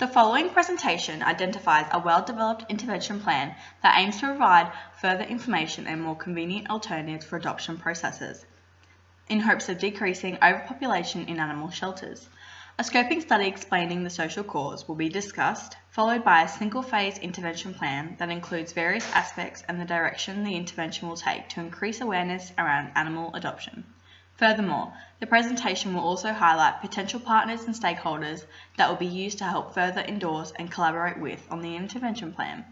The following presentation identifies a well-developed intervention plan that aims to provide further information and more convenient alternatives for adoption processes, in hopes of decreasing overpopulation in animal shelters. A scoping study explaining the social cause will be discussed, followed by a single-phase intervention plan that includes various aspects and the direction the intervention will take to increase awareness around animal adoption. Furthermore, the presentation will also highlight potential partners and stakeholders that will be used to help further endorse and collaborate with on the intervention plan.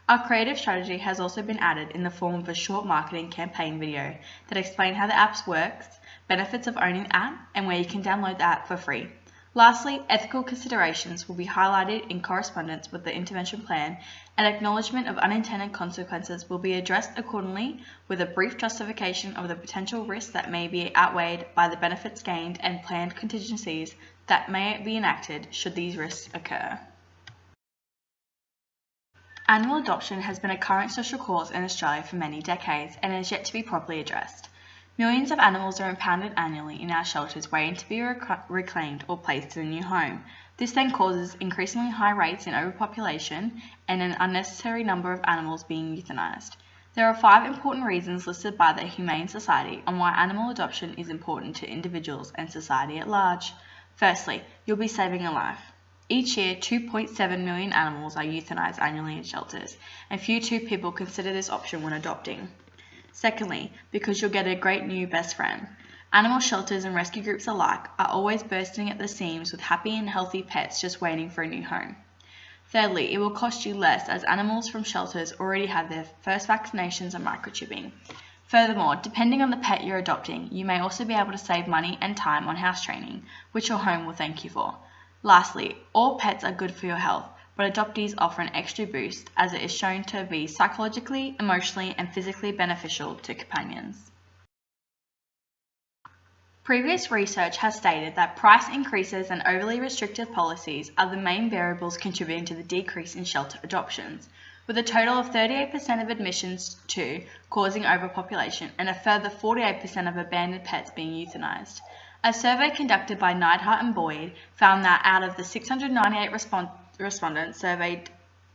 Our creative strategy has also been added in the form of a short marketing campaign video that explains how the app works, benefits of owning the app, and where you can download the app for free. Lastly, ethical considerations will be highlighted in correspondence with the intervention plan, and acknowledgement of unintended consequences will be addressed accordingly, with a brief justification of the potential risks that may be outweighed by the benefits gained and planned contingencies that may be enacted should these risks occur. Animal adoption has been a current social cause in Australia for many decades and is yet to be properly addressed. Millions of animals are impounded annually in our shelters waiting to be reclaimed or placed in a new home. This then causes increasingly high rates in overpopulation and an unnecessary number of animals being euthanized. There are 5 important reasons listed by the Humane Society on why animal adoption is important to individuals and society at large. Firstly, you'll be saving a life. Each year, 2.7 million animals are euthanized annually in shelters, and few people consider this option when adopting. Secondly, because you'll get a great new best friend. Animal shelters and rescue groups alike are always bursting at the seams with happy and healthy pets just waiting for a new home. Thirdly, it will cost you less as animals from shelters already have their first vaccinations and microchipping. Furthermore, depending on the pet you're adopting, you may also be able to save money and time on house training, which your home will thank you for. Lastly, all pets are good for your health, but adoptees offer an extra boost as it is shown to be psychologically, emotionally, and physically beneficial to companions. Previous research has stated that price increases and overly restrictive policies are the main variables contributing to the decrease in shelter adoptions, with a total of 38% of admissions to causing overpopulation and a further 48% of abandoned pets being euthanized. A survey conducted by Neidhart and Boyd found that out of the 698 respondents surveyed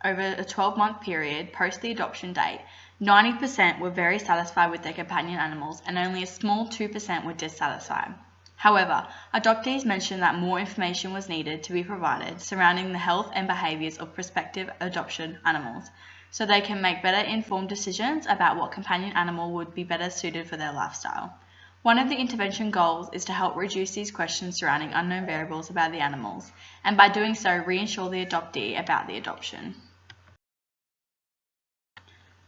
over a 12-month period post the adoption date, 90% were very satisfied with their companion animals and only a small 2% were dissatisfied. However, adoptees mentioned that more information was needed to be provided surrounding the health and behaviours of prospective adoption animals, so they can make better informed decisions about what companion animal would be better suited for their lifestyle. One of the intervention goals is to help reduce these questions surrounding unknown variables about the animals, and by doing so reassure the adoptee about the adoption.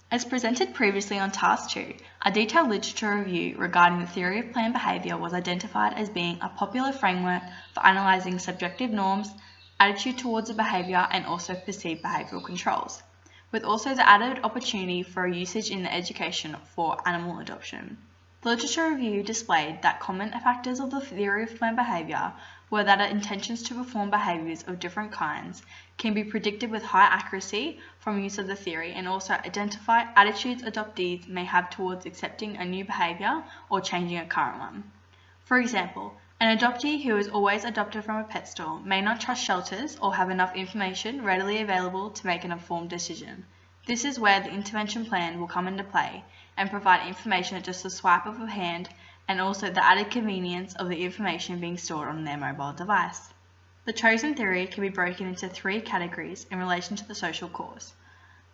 As presented previously on Task 2, a detailed literature review regarding the theory of planned behaviour was identified as being a popular framework for analysing subjective norms, attitude towards a behaviour, and also perceived behavioural controls, with also the added opportunity for usage in the education for animal adoption. The literature review displayed that common factors of the theory of planned behaviour were that intentions to perform behaviours of different kinds can be predicted with high accuracy from use of the theory, and also identify attitudes adoptees may have towards accepting a new behaviour or changing a current one. For example, an adoptee who is always adopted from a pet store may not trust shelters or have enough information readily available to make an informed decision. This is where the intervention plan will come into play and provide information at just a swipe of a hand, and also the added convenience of the information being stored on their mobile device. The chosen theory can be broken into 3 categories in relation to the social cause.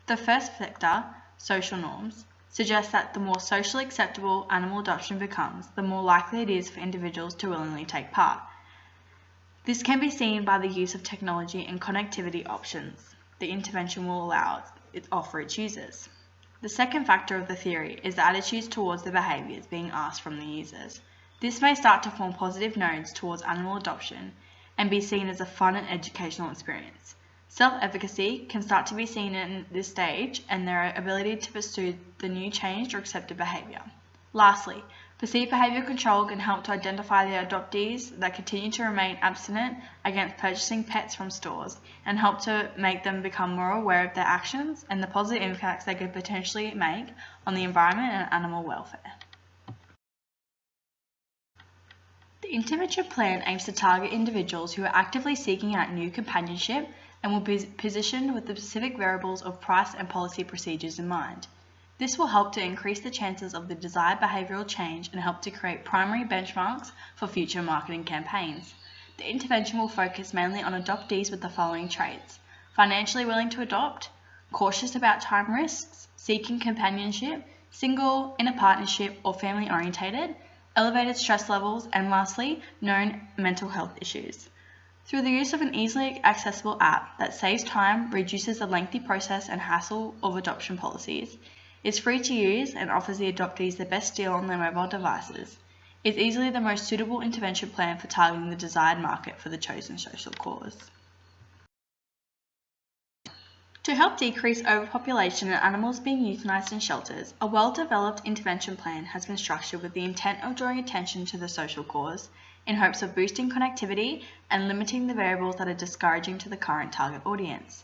The first sector, social norms, suggests that the more socially acceptable animal adoption becomes, the more likely it is for individuals to willingly take part. This can be seen by the use of technology and connectivity options the intervention will offer its users. The second factor of the theory is the attitudes towards the behaviours being asked from the users. This may start to form positive nodes towards animal adoption and be seen as a fun and educational experience. Self-efficacy can start to be seen in this stage and their ability to pursue the new changed or accepted behaviour. Lastly, perceived behaviour control can help to identify the adoptees that continue to remain abstinent against purchasing pets from stores and help to make them become more aware of their actions and the positive impacts they could potentially make on the environment and animal welfare. The intervention plan aims to target individuals who are actively seeking out new companionship and will be positioned with the specific variables of price and policy procedures in mind. This will help to increase the chances of the desired behavioural change and help to create primary benchmarks for future marketing campaigns. The intervention will focus mainly on adoptees with the following traits: financially willing to adopt, cautious about time risks, seeking companionship, single, in a partnership, or family orientated, elevated stress levels, and lastly, known mental health issues. Through the use of an easily accessible app that saves time, reduces the lengthy process and hassle of adoption policies, is free to use, and offers the adoptees the best deal on their mobile devices, is easily the most suitable intervention plan for targeting the desired market for the chosen social cause. To help decrease overpopulation and animals being euthanized in shelters, a well-developed intervention plan has been structured with the intent of drawing attention to the social cause in hopes of boosting connectivity and limiting the variables that are discouraging to the current target audience.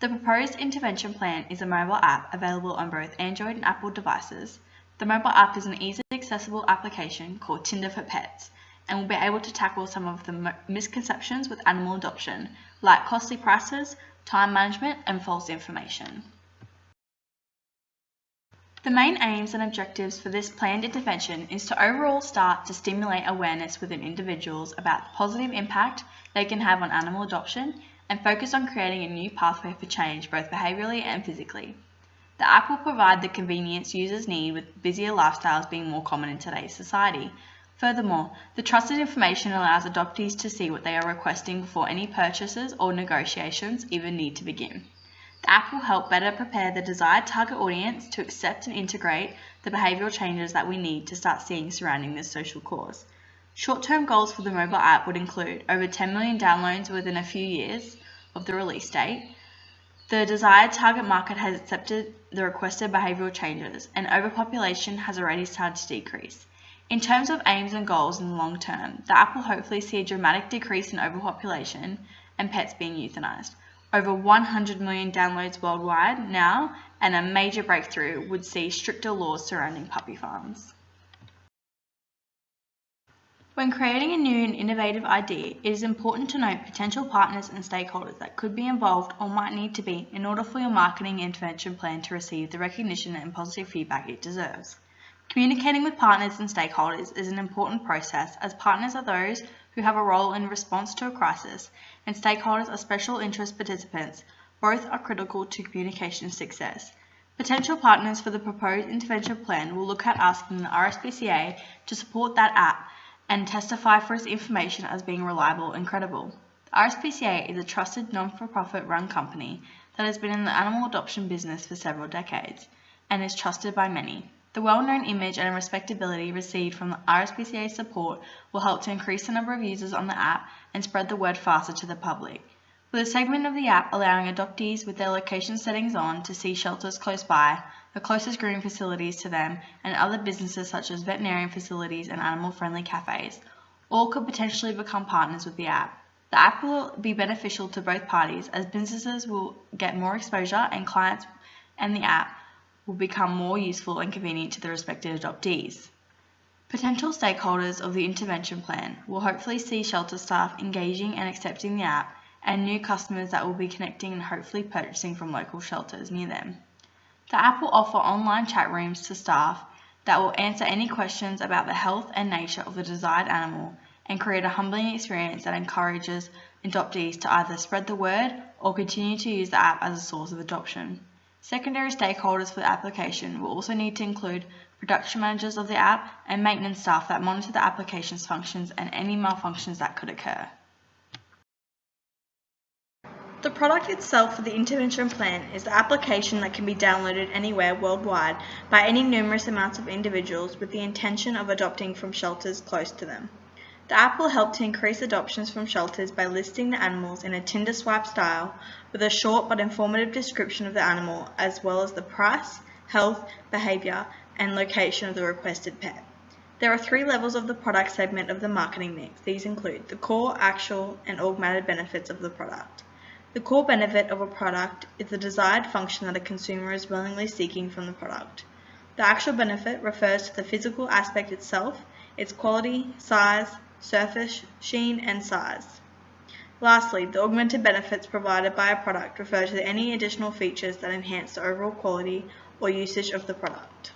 The proposed intervention plan is a mobile app available on both Android and Apple devices. The mobile app is an easily accessible application called Tinder for Pets and will be able to tackle some of the misconceptions with animal adoption, like costly prices, time management, and false information. The main aims and objectives for this planned intervention is to overall start to stimulate awareness within individuals about the positive impact they can have on animal adoption and focus on creating a new pathway for change both behaviourally and physically. The app will provide the convenience users need with busier lifestyles being more common in today's society. Furthermore, the trusted information allows adoptees to see what they are requesting before any purchases or negotiations even need to begin. The app will help better prepare the desired target audience to accept and integrate the behavioural changes that we need to start seeing surrounding this social cause. Short-term goals for the mobile app would include over 10 million downloads within a few years of the release date. The desired target market has accepted the requested behavioural changes, and overpopulation has already started to decrease. In terms of aims and goals in the long term, the app will hopefully see a dramatic decrease in overpopulation and pets being euthanized. Over 100 million downloads worldwide now, and a major breakthrough would see stricter laws surrounding puppy farms. When creating a new and innovative idea, it is important to note potential partners and stakeholders that could be involved or might need to be in order for your marketing intervention plan to receive the recognition and positive feedback it deserves. Communicating with partners and stakeholders is an important process, as partners are those who have a role in response to a crisis, and stakeholders are special interest participants. Both are critical to communication success. Potential partners for the proposed intervention plan will look at asking the RSPCA to support that app and testify for its information as being reliable and credible. The RSPCA is a trusted non-for-profit run company that has been in the animal adoption business for several decades and is trusted by many. The well-known image and respectability received from the RSPCA support will help to increase the number of users on the app and spread the word faster to the public. With a segment of the app allowing adoptees with their location settings on to see shelters close by, the closest grooming facilities to them, and other businesses such as veterinarian facilities and animal-friendly cafes, all could potentially become partners with the app. The app will be beneficial to both parties, as businesses will get more exposure and clients, and the app will become more useful and convenient to the respective adoptees. Potential stakeholders of the intervention plan will hopefully see shelter staff engaging and accepting the app, and new customers that will be connecting and hopefully purchasing from local shelters near them. The app will offer online chat rooms to staff that will answer any questions about the health and nature of the desired animal and create a humbling experience that encourages adoptees to either spread the word or continue to use the app as a source of adoption. Secondary stakeholders for the application will also need to include production managers of the app and maintenance staff that monitor the application's functions and any malfunctions that could occur. The product itself for the intervention plan is the application that can be downloaded anywhere worldwide by any numerous amounts of individuals with the intention of adopting from shelters close to them. The app will help to increase adoptions from shelters by listing the animals in a Tinder swipe style with a short but informative description of the animal, as well as the price, health, behavior, and location of the requested pet. There are 3 levels of the product segment of the marketing mix. These include the core, actual, and augmented benefits of the product. The core benefit of a product is the desired function that a consumer is willingly seeking from the product. The actual benefit refers to the physical aspect itself, its quality, size, surface, sheen, and size. Lastly, the augmented benefits provided by a product refer to any additional features that enhance the overall quality or usage of the product.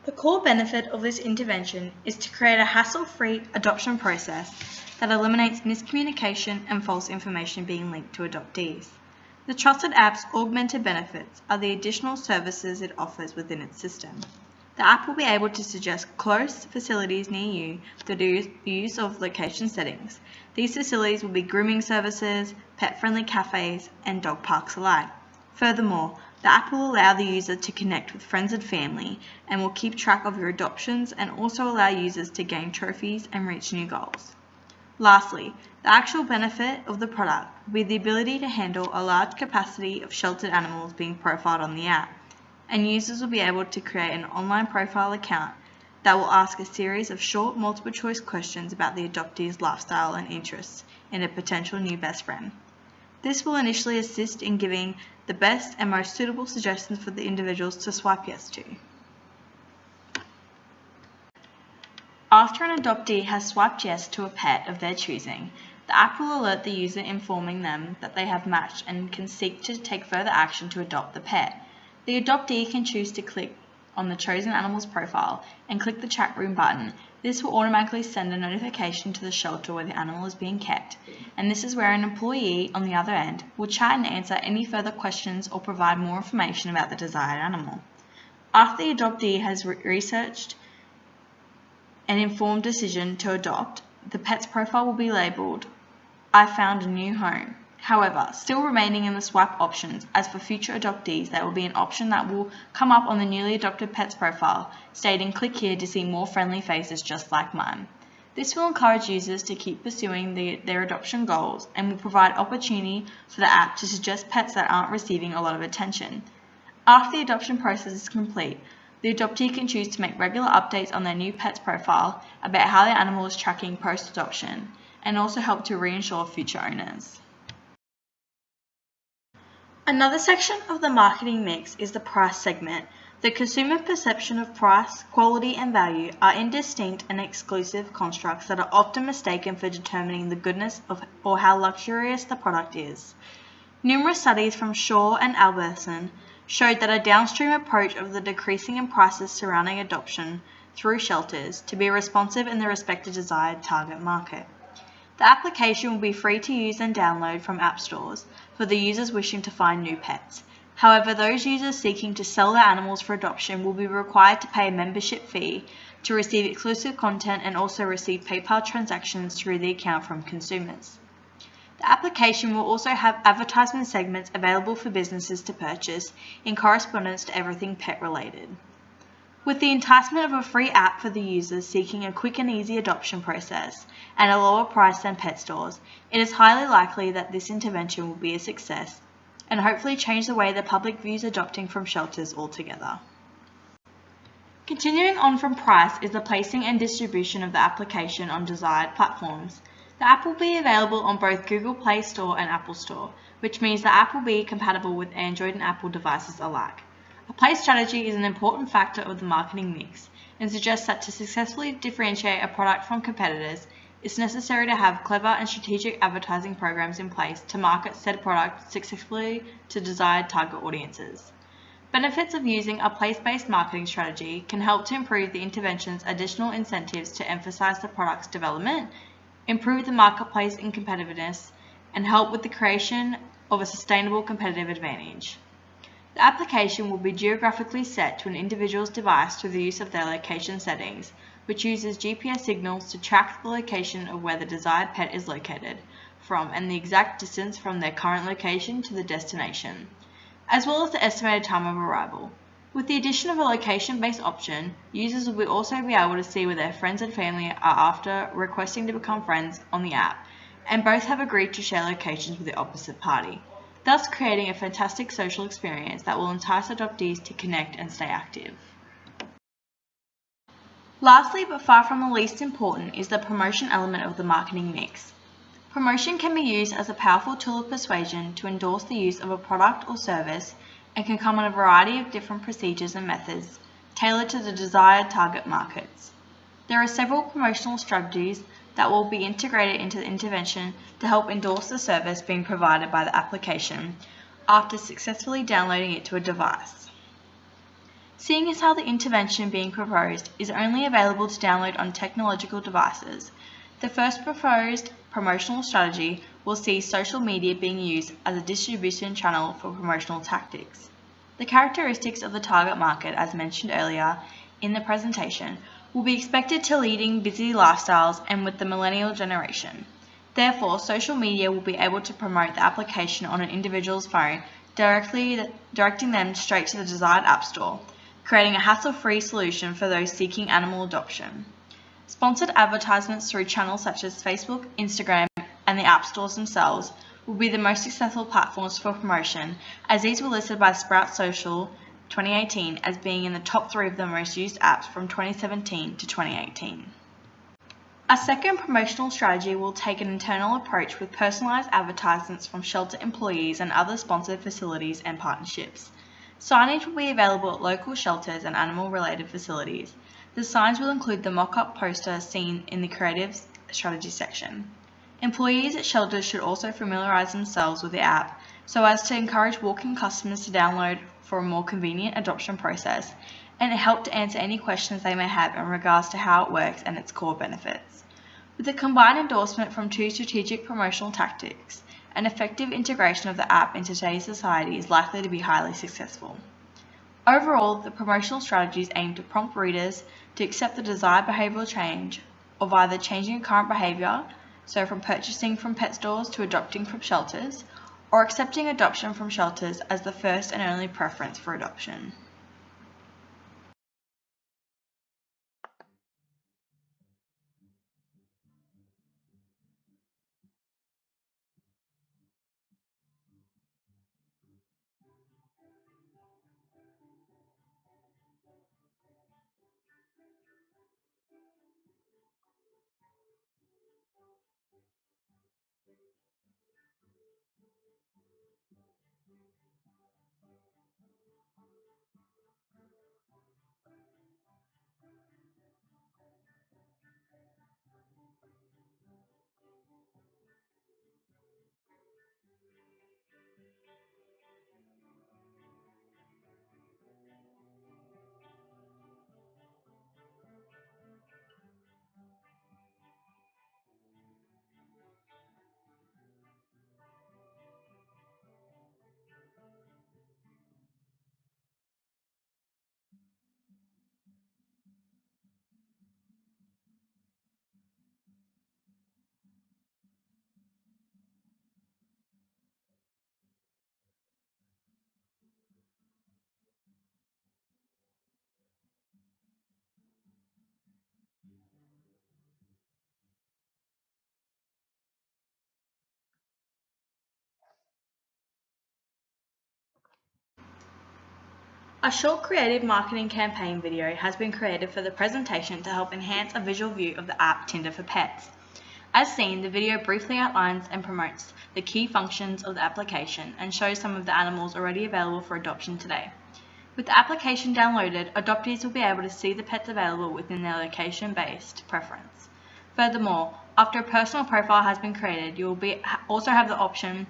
The core benefit of this intervention is to create a hassle-free adoption process that eliminates miscommunication and false information being linked to adoptees. The Trusted App's augmented benefits are the additional services it offers within its system. The app will be able to suggest close facilities near you through the use of location settings. These facilities will be grooming services, pet-friendly cafes, and dog parks alike. Furthermore, the app will allow the user to connect with friends and family and will keep track of your adoptions and also allow users to gain trophies and reach new goals. Lastly, the actual benefit of the product will be the ability to handle a large capacity of sheltered animals being profiled on the app, and users will be able to create an online profile account that will ask a series of short multiple choice questions about the adoptee's lifestyle and interests in a potential new best friend. This will initially assist in giving the best and most suitable suggestions for the individuals to swipe yes to. After an adoptee has swiped yes to a pet of their choosing, the app will alert the user, informing them that they have matched and can seek to take further action to adopt the pet. The adoptee can choose to click on the chosen animal's profile and click the chat room button. This will automatically send a notification to the shelter where the animal is being kept, and this is where an employee on the other end will chat and answer any further questions or provide more information about the desired animal. After the adoptee has researched an informed decision to adopt, the pet's profile will be labelled, "I found a new home." However, still remaining in the swipe options, as for future adoptees, there will be an option that will come up on the newly adopted pet's profile, stating, "Click here to see more friendly faces just like mine." This will encourage users to keep pursuing their adoption goals and will provide opportunity for the app to suggest pets that aren't receiving a lot of attention. After the adoption process is complete, the adoptee can choose to make regular updates on their new pet's profile about how their animal is tracking post-adoption, and also help to reassure future owners. Another section of the marketing mix is the price segment. The consumer perception of price, quality, and value are indistinct and exclusive constructs that are often mistaken for determining the goodness of or how luxurious the product is. Numerous studies from Shaw and Albertson showed that a downstream approach of the decreasing in prices surrounding adoption through shelters to be responsive in the respective desired target market. The application will be free to use and download from app stores for the users wishing to find new pets. However, those users seeking to sell their animals for adoption will be required to pay a membership fee to receive exclusive content and also receive PayPal transactions through the account from consumers. The application will also have advertisement segments available for businesses to purchase in correspondence to everything pet related. With the enticement of a free app for the users seeking a quick and easy adoption process and a lower price than pet stores, it is highly likely that this intervention will be a success and hopefully change the way the public views adopting from shelters altogether. Continuing on from price is the placing and distribution of the application on desired platforms. The app will be available on both Google Play Store and Apple Store, which means the app will be compatible with Android and Apple devices alike. A place strategy is an important factor of the marketing mix and suggests that to successfully differentiate a product from competitors, it's necessary to have clever and strategic advertising programs in place to market said product successfully to desired target audiences. Benefits of using a place-based marketing strategy can help to improve the intervention's additional incentives to emphasize the product's development, improve the marketplace in competitiveness, and help with the creation of a sustainable competitive advantage. The application will be geographically set to an individual's device through the use of their location settings, which uses GPS signals to track the location of where the desired pet is located from and the exact distance from their current location to the destination, as well as the estimated time of arrival. With the addition of a location-based option, users will also be able to see where their friends and family are after requesting to become friends on the app, and both have agreed to share locations with the opposite party, thus creating a fantastic social experience that will entice adoptees to connect and stay active. Lastly, but far from the least important, is the promotion element of the marketing mix. Promotion can be used as a powerful tool of persuasion to endorse the use of a product or service and can come in a variety of different procedures and methods tailored to the desired target markets. There are several promotional strategies that will be integrated into the intervention to help endorse the service being provided by the application after successfully downloading it to a device. Seeing as how the intervention being proposed is only available to download on technological devices, the first proposed promotional strategy will see social media being used as a distribution channel for promotional tactics. The characteristics of the target market, as mentioned earlier in the presentation, will be expected to leading busy lifestyles and with the millennial generation. Therefore, social media will be able to promote the application on an individual's phone, directing them straight to the desired app store, creating a hassle-free solution for those seeking animal adoption. Sponsored advertisements through channels such as Facebook, Instagram, and the app stores themselves will be the most successful platforms for promotion, as these were listed by Sprout Social 2018 as being in the top 3 of the most used apps from 2017 to 2018. A second promotional strategy will take an internal approach with personalized advertisements from shelter employees and other sponsored facilities and partnerships. Signage will be available at local shelters and animal-related facilities. The signs will include the mock-up poster seen in the creative strategy section. Employees at shelters should also familiarize themselves with the app so as to encourage walk-in customers to download for a more convenient adoption process and help to answer any questions they may have in regards to how it works and its core benefits. With a combined endorsement from 2 strategic promotional tactics, an effective integration of the app into today's society is likely to be highly successful. Overall, the promotional strategies aim to prompt readers to accept the desired behavioral change of either changing current behavior, so from purchasing from pet stores to adopting from shelters, or accepting adoption from shelters as the first and only preference for adoption. A short creative marketing campaign video has been created for the presentation to help enhance a visual view of the app Tinder for Pets. As seen, the video briefly outlines and promotes the key functions of the application and shows some of the animals already available for adoption today. With the application downloaded, adoptees will be able to see the pets available within their location-based preference. Furthermore, after a personal profile has been created, you will also have the option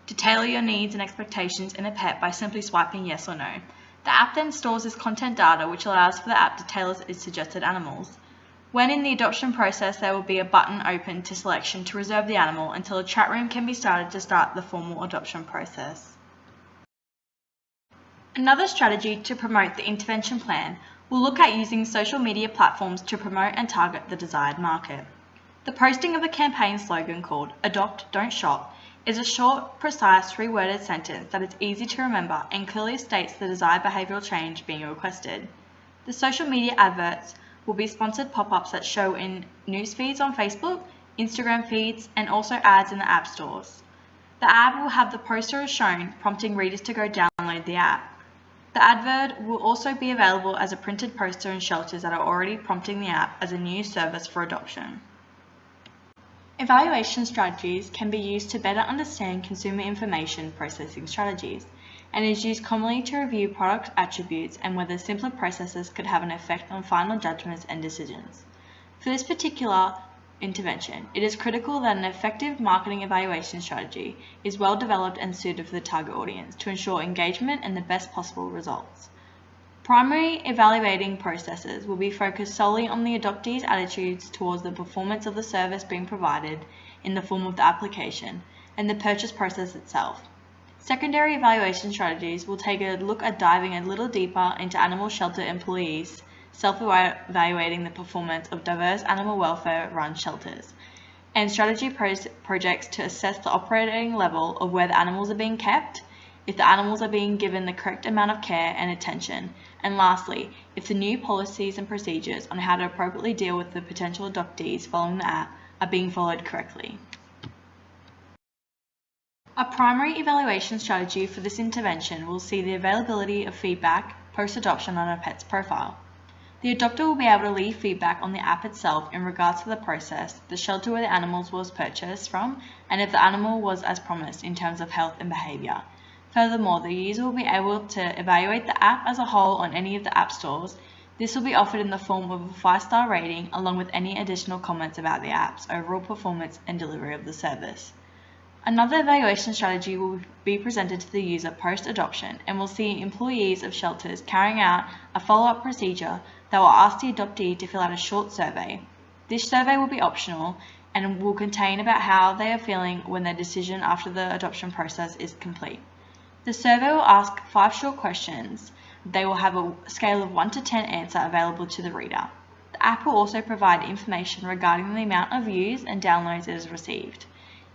to tailor your needs and expectations in a pet by simply swiping yes or no. The app then stores this content data, which allows for the app to tailor its suggested animals. When in the adoption process, there will be a button open to selection to reserve the animal until a chat room can be started to start the formal adoption process. Another strategy to promote the intervention plan will look at using social media platforms to promote and target the desired market. The posting of a campaign slogan called "Adopt, Don't Shop" is a short, precise, 3-worded sentence that is easy to remember and clearly states the desired behavioral change being requested. The social media adverts will be sponsored pop-ups that show in news feeds on Facebook, Instagram feeds, and also ads in the app stores. The ad will have the poster as shown, prompting readers to go download the app. The advert will also be available as a printed poster in shelters that are already prompting the app as a new service for adoption. Evaluation strategies can be used to better understand consumer information processing strategies, and is used commonly to review product attributes and whether simpler processes could have an effect on final judgments and decisions. For this particular intervention. It is critical that an effective marketing evaluation strategy is well developed and suited for the target audience to ensure engagement and the best possible results. Primary evaluating processes will be focused solely on the adoptee's attitudes towards the performance of the service being provided in the form of the application and the purchase process itself. Secondary evaluation strategies will take a look at diving a little deeper into animal shelter employees self-evaluating the performance of diverse animal welfare-run shelters, and strategy projects to assess the operating level of where the animals are being kept, if the animals are being given the correct amount of care and attention, and lastly, if the new policies and procedures on how to appropriately deal with the potential adoptees following the app are being followed correctly. A primary evaluation strategy for this intervention will see the availability of feedback post-adoption on a pet's profile. The adopter will be able to leave feedback on the app itself in regards to the process, the shelter where the animal was purchased from, and if the animal was as promised in terms of health and behavior. Furthermore, the user will be able to evaluate the app as a whole on any of the app stores. This will be offered in the form of a 5-star rating along with any additional comments about the app's overall performance and delivery of the service. Another evaluation strategy will be presented to the user post-adoption and will see employees of shelters carrying out a follow-up procedure that will ask the adoptee to fill out a short survey. This survey will be optional and will contain about how they are feeling when their decision after the adoption process is complete. The survey will ask 5 short questions. They will have a scale of 1 to 10 answer available to the reader. The app will also provide information regarding the amount of views and downloads it has received.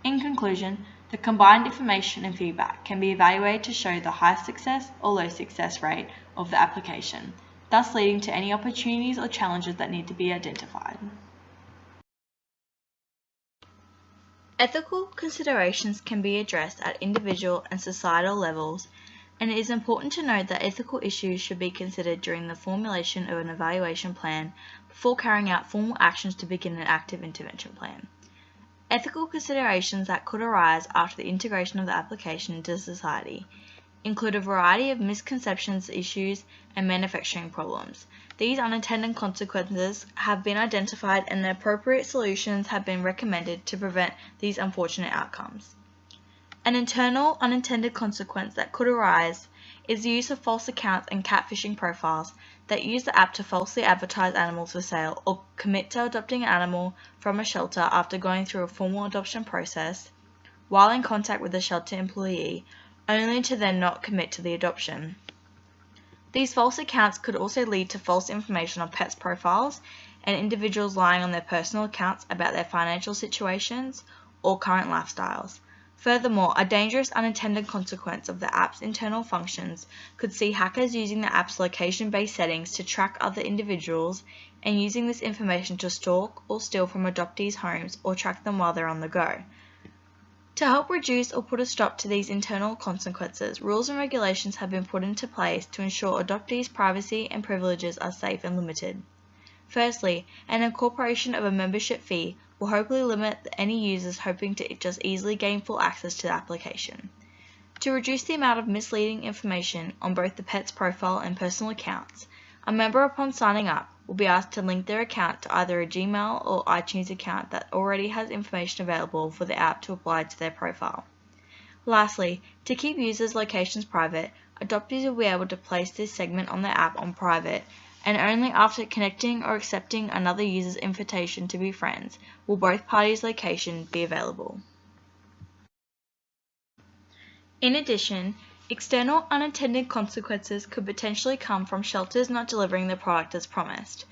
In conclusion, the combined information and feedback can be evaluated to show the high success or low success rate of the application, thus leading to any opportunities or challenges that need to be identified. Ethical considerations can be addressed at individual and societal levels, and it is important to note that ethical issues should be considered during the formulation of an evaluation plan before carrying out formal actions to begin an active intervention plan. Ethical considerations that could arise after the integration of the application into society include a variety of misconceptions, issues, and manufacturing problems. These unintended consequences have been identified and the appropriate solutions have been recommended to prevent these unfortunate outcomes. An internal unintended consequence that could arise is the use of false accounts and catfishing profiles that use the app to falsely advertise animals for sale or commit to adopting an animal from a shelter after going through a formal adoption process while in contact with the shelter employee, only to then not commit to the adoption. These false accounts could also lead to false information on pets' profiles and individuals lying on their personal accounts about their financial situations or current lifestyles. Furthermore, a dangerous unintended consequence of the app's internal functions could see hackers using the app's location-based settings to track other individuals and using this information to stalk or steal from adoptees' homes or track them while they're on the go. To help reduce or put a stop to these internal consequences, rules and regulations have been put into place to ensure adoptees' privacy and privileges are safe and limited. Firstly, an incorporation of a membership fee will hopefully limit any users hoping to just easily gain full access to the application. To reduce the amount of misleading information on both the pet's profile and personal accounts, a member upon signing up will be asked to link their account to either a Gmail or iTunes account that already has information available for the app to apply to their profile. Lastly, to keep users' locations private, adoptees will be able to place this segment on their app on private, and only after connecting or accepting another user's invitation to be friends will both parties' location be available. In addition, external unintended consequences could potentially come from shelters not delivering the product as promised.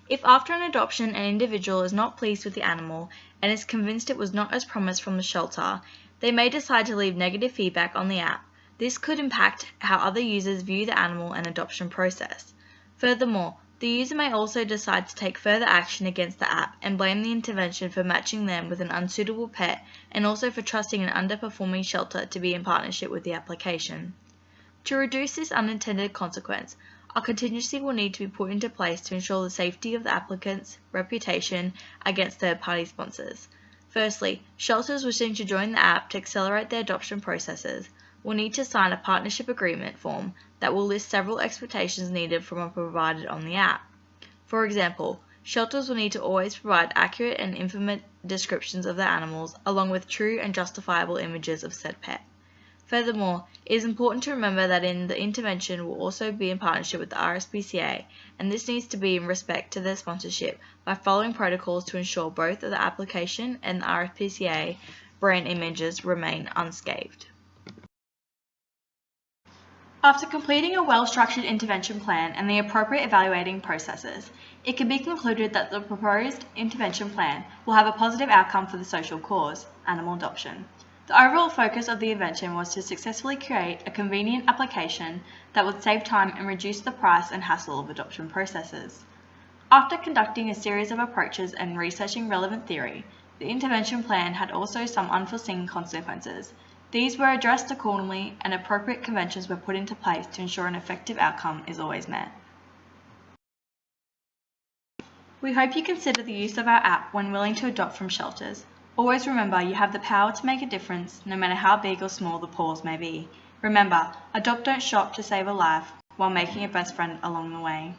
If after an adoption an individual is not pleased with the animal and is convinced it was not as promised from the shelter, they may decide to leave negative feedback on the app. This could impact how other users view the animal and adoption process. Furthermore, the user may also decide to take further action against the app and blame the intervention for matching them with an unsuitable pet and also for trusting an underperforming shelter to be in partnership with the application. To reduce this unintended consequence, a contingency will need to be put into place to ensure the safety of the applicant's reputation against third-party sponsors. Firstly, shelters wishing to join the app to accelerate their adoption processes will need to sign a partnership agreement form that will list several expectations needed from a provider on the app. For example, Shelters will need to always provide accurate and informative descriptions of their animals, along with true and justifiable images of said pet. Furthermore, it is important to remember that the intervention will also be in partnership with the RSPCA, and this needs to be in respect to their sponsorship by following protocols to ensure both the application and the RSPCA brand images remain unscathed. After completing a well-structured intervention plan and the appropriate evaluating processes, it can be concluded that the proposed intervention plan will have a positive outcome for the social cause, animal adoption. The overall focus of the intervention was to successfully create a convenient application that would save time and reduce the price and hassle of adoption processes. After conducting a series of approaches and researching relevant theory, the intervention plan had also some unforeseen consequences. These were addressed accordingly, and appropriate conventions were put into place to ensure an effective outcome is always met. We hope you consider the use of our app when willing to adopt from shelters. Always remember, you have the power to make a difference, no matter how big or small the pause may be. Remember, adopt, don't shop to save a life, while making a best friend along the way.